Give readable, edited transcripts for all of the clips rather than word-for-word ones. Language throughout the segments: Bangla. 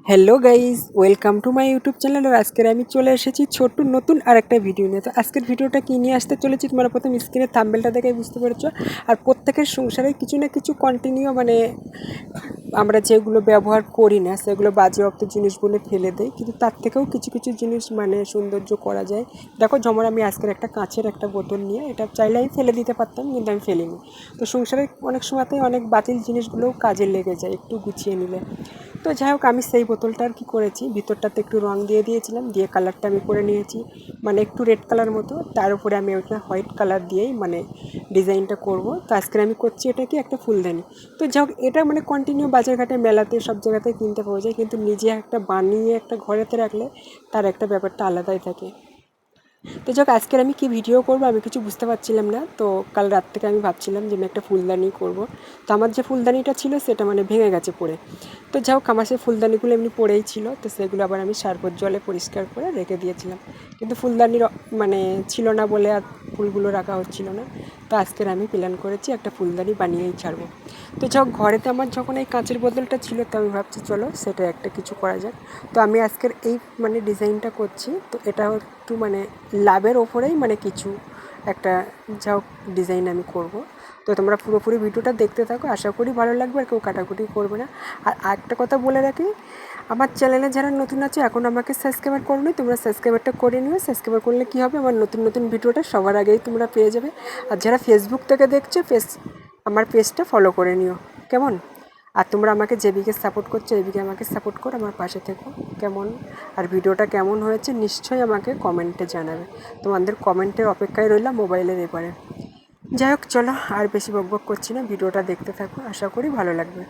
Hello guys, welcome to my YouTube channel. আর আজকের আমি চলে এসেছি ছোট্ট নতুন আরেকটা ভিডিও নিয়ে। তো আজকের ভিডিওটা কী নিয়ে আসতে চলেছি তোমরা প্রথম স্ক্রিনের থাম্বনেলটা দেখে বুঝতে পেরেছো। আর প্রত্যেকের সংসারে কিছু না কিছু কন্টিনিউ আমরা যেগুলো ব্যবহার করি না সেগুলো বাজেয়াপ্ত জিনিসগুলো ফেলে দেয়, কিন্তু তার থেকেও কিছু কিছু জিনিস সৌন্দর্য করা যায়। দেখো, যেমন আমি আজকের একটা কাঁচের একটা বোতল নিয়ে এটা চাইলে আমি ফেলে দিতে পারতাম, কিন্তু আমি ফেলিনি। তো সংসারে অনেক সময়তেই অনেক বাতিল জিনিসগুলোও কাজে লেগে যায় একটু গুছিয়ে নিলে। তো যাই হোক, আমি সেই বোতলটার কি করেছি, ভিতরটাতে একটু রং দিয়ে দিয়েছিলাম, দিয়ে কালারটা আমি করে নিয়েছি একটু রেড কালার মতো। তার উপরে আমি ওইটা হোয়াইট কালার দিয়েই ডিজাইনটা করব। তো আজকে আমি করছি এটা কি একটা ফুলদানি। তো যাই হোক, এটা কন্টিনিউ বাজারঘাটে মেলাতে সব জায়গাতেই কিনতে পাওয়া যায়, কিন্তু নিজে একটা বানিয়ে একটা ঘরেতে রাখলে তার একটা ব্যাপারটা আলাদাই থাকে। তো যাক, আজকের আমি কি ভিডিও করব আমি কিছু বুঝতে পারছিলাম না। তো কাল রাত থেকে আমি ভাবছিলাম যে আমি একটা ফুলদানি করব। তো আমার যে ফুলদানিটা ছিল সেটা ভেঙে গেছে পড়ে। তো যাই হোক, আমার সেই ফুলদানিগুলো এমনি পড়েই ছিল, তো সেগুলো আবার আমি সার্ফের জলে পরিষ্কার করে রেখে দিয়েছিলাম। কিন্তু ফুলদানির ছিল না বলে আর ফুলগুলো রাখা হচ্ছিল না। তো আজকের আমি প্ল্যান করেছি একটা ফুলদানি বানিয়েই ছাড়বো। তো যাই হোক, ঘরেতে আমার যখন এই কাঁচের বোতলটা ছিল, তো আমি ভাবছি চলো সেটা একটা কিছু করা যাক। তো আমি আজকের এই ডিজাইনটা করছি। তো এটা একটু লাভের ওপরেই কিছু একটা যা হোক ডিজাইন আমি করব। তো তোমরা পুরোপুরি ভিডিওটা দেখতে থাকো, আশা করি ভালো লাগবে আর কেউ কাটাকুটি করবে না। আর একটা কথা বলে রাখি, আমার চ্যানেলে যারা নতুন আছে এখন আমাকে সাবস্ক্রাইবার করোনি, তোমরা সাবস্ক্রাইবারটা করে নিও। সাবস্ক্রাইবার করলে কী হবে, আমার নতুন নতুন ভিডিওটা সবার আগেই তোমরা পেয়ে যাবে। আর যারা ফেসবুক থেকে দেখছো, আমার পেজটা ফলো করে নিও, কেমন? আর তোমরা আমাকে যেদিকে সাপোর্ট করছো এদিকে আমাকে সাপোর্ট করো, আমার পাশে থেকো, কেমন? আর ভিডিওটা কেমন হয়েছে নিশ্চয়ই আমাকে কমেন্টে জানাবে। তোমাদের কমেন্টের অপেক্ষায় রইলাম মোবাইলের এপারে। যাই হোক, চলো আর বেশি বকবক করছি না, ভিডিওটা দেখতে থাকো, আশা করি ভালো লাগবে।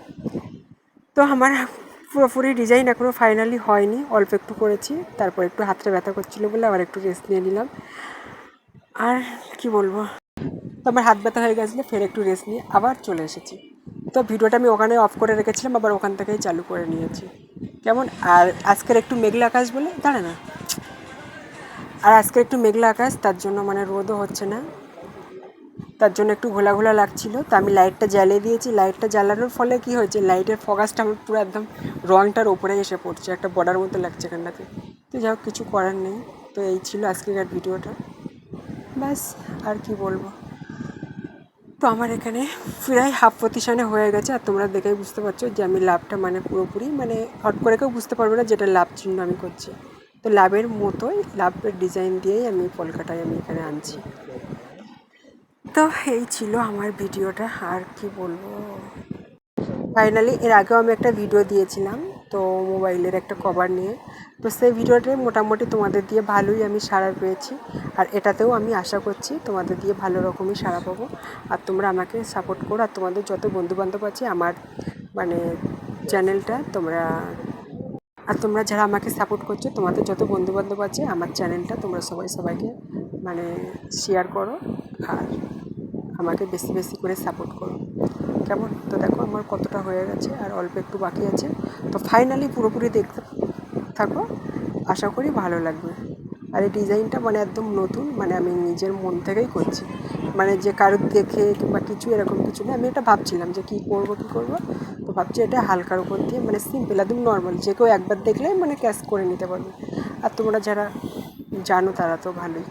তো আমার পুরোপুরি ডিজাইন এখনও ফাইনালি হয়নি, অল্প একটু করেছি, তারপর একটু হাতটা ব্যথা করছিলো বলে আবার একটু রেস্ট নিয়ে নিলাম। আর কি বলবো, তো আমার হাত ব্যথা হয়ে গেছিলো, ফের একটু রেস্ট নিয়ে আবার চলে এসেছি। তো ভিডিওটা আমি ওখানে অফ করে রেখেছিলাম, আবার ওখান থেকেই চালু করে নিয়েছি, কেমন? আর আজকের একটু মেঘলা আকাশ বলে দাঁড়ে না, আর আজকের একটু মেঘলা আকাশ, তার জন্য রোদও হচ্ছে না, তার জন্য একটু ঘোলা ঘোলা লাগছিল। তো আমি লাইটটা জ্বালিয়ে দিয়েছি। লাইটটা জ্বালানোর ফলে কি হয়েছে, লাইটের ফোকাসটা আমার পুরো একদম রংটার ওপরে এসে পড়ছে, একটা বর্ডার মতো লাগছে এখানটাতে। তো যাই হোক, কিছু করার নেই। তো এই ছিল আজকের ভিডিওটা, ব্যাস। আর কি বলবো, তো আমার এখানে প্রায় হাফ পজিশনে হয়ে গেছে। আর তোমরা দেখেই বুঝতে পারছো যে আমি লাভটা পুরোপুরি হট করে কেউ বুঝতে পারবে না যেটা লাভ চিহ্ন আমি করছি। তো লাভের মতোই, লাভের ডিজাইন দিয়েই আমি কলকাতায় এখানে আনছি। তো এই ছিল আমার ভিডিওটা, আর কি বলবো। ফাইনালি এর আগেও আমি একটা ভিডিও দিয়েছিলাম, তো মোবাইলের একটা কভার নিয়ে। তো সেই ভিডিওটাই মোটামুটি তোমাদের দিয়ে ভালোই আমি সাড়া পেয়েছি। আর এটাতেও আমি আশা করছি তোমাদের দিয়ে ভালো রকমই সাড়া পাবো। আর তোমরা আমাকে সাপোর্ট করো, আর তোমাদের যত বন্ধুবান্ধব আছে আমার চ্যানেলটা তোমরা যারা আমাকে সাপোর্ট করছো, তোমাদের যত বন্ধুবান্ধব আছে আমার চ্যানেলটা তোমরা সবাইকে শেয়ার করো, আর আমাকে বেশি বেশি করে সাপোর্ট করো, কেমন? তো দেখো আমার কতটা হয়ে গেছে, আর অল্প একটু বাকি আছে। তো ফাইনালি পুরোপুরি দেখতে থাকো, আশা করি ভালো লাগবে। আর এই ডিজাইনটা একদম নতুন, আমি নিজের মন থেকেই করছি, যে কারোর দেখে কিংবা কিছু এরকম কিছু না। আমি এটা ভাবছিলাম যে কী করবো। তো ভাবছি এটা হালকার উপর দিয়ে সিম্পল একদম নর্মাল, যে কেউ একবার দেখলেই ক্যাচ করে নিতে পারবে। আর তোমরা যারা জানো তারা তো ভালোই,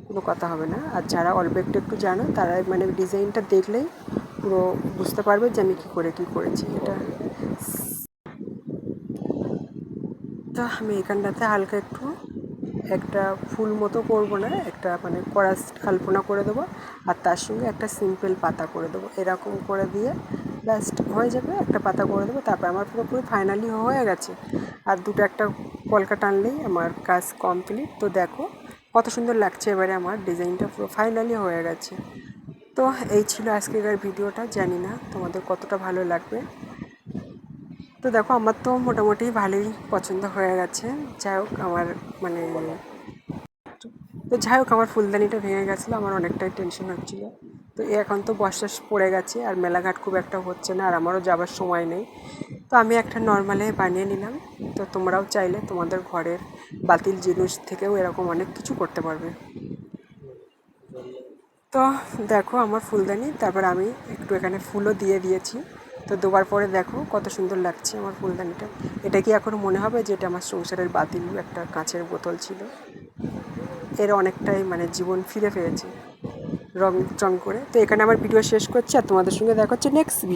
কোনো কথা হবে না। আর যারা অল্প একটু একটু জানো তারা ডিজাইনটা দেখলেই পুরো বুঝতে পারবে যে আমি কী করেছি এটা। তো আমি এখানটাতে হালকা একটু একটা ফুল মতো করবো না, একটা কড়া আলপনা করে দেবো, আর তার সঙ্গে একটা সিম্পল পাতা করে দেবো, এরকম করে দিয়ে ব্যাস হয়ে যাবে। একটা পাতা করে দেবো, তারপর আমার পুরোপুরি ফাইনালি হয়ে গেছে। আর দুটো একটা কলকা টানলেই আমার কাজ কমপ্লিট। তো দেখো কত সুন্দর লাগছে, এবারে আমার ডিজাইনটা পুরো ফাইনালি হয়ে গেছে। তো এই ছিল আজকের ভিডিওটা, জানি না তোমাদের কতটা ভালো লাগবে। তো দেখো আমার তো মোটামুটি ভালোই পছন্দ হয়ে গেছে। যাই হোক আমার আমার ফুলদানিটা ভেঙে গেছিলো, আমার অনেকটাই টেনশন হচ্ছিলো। তো এখন তো বর্ষা পড়ে গেছে, আর মেলাঘাট খুব একটা হচ্ছে না, আর আমারও যাবার সময় নেই। তো আমি একটা নর্মালে বানিয়ে নিলাম। তো তোমরাও চাইলে তোমাদের ঘরের বাতিল জিনিস থেকেও এরকম অনেক কিছু করতে পারবে। তো দেখো আমার ফুলদানি, তারপর আমি একটু এখানে ফুলও দিয়ে দিয়েছি। তো দেওয়ার পরে দেখো কত সুন্দর লাগছে আমার ফুলদানিটা। এটা কি এখন মনে হবে যে এটা আমার সংসারের বাতিল একটা কাঁচের বোতল ছিল, এর অনেকটাই মানে জীবন ফিরে পেয়েছে রং চং করে। তো এখানে আমার ভিডিও শেষ করছি, আর তোমাদের সঙ্গে দেখা হচ্ছে নেক্সট ভিডিও।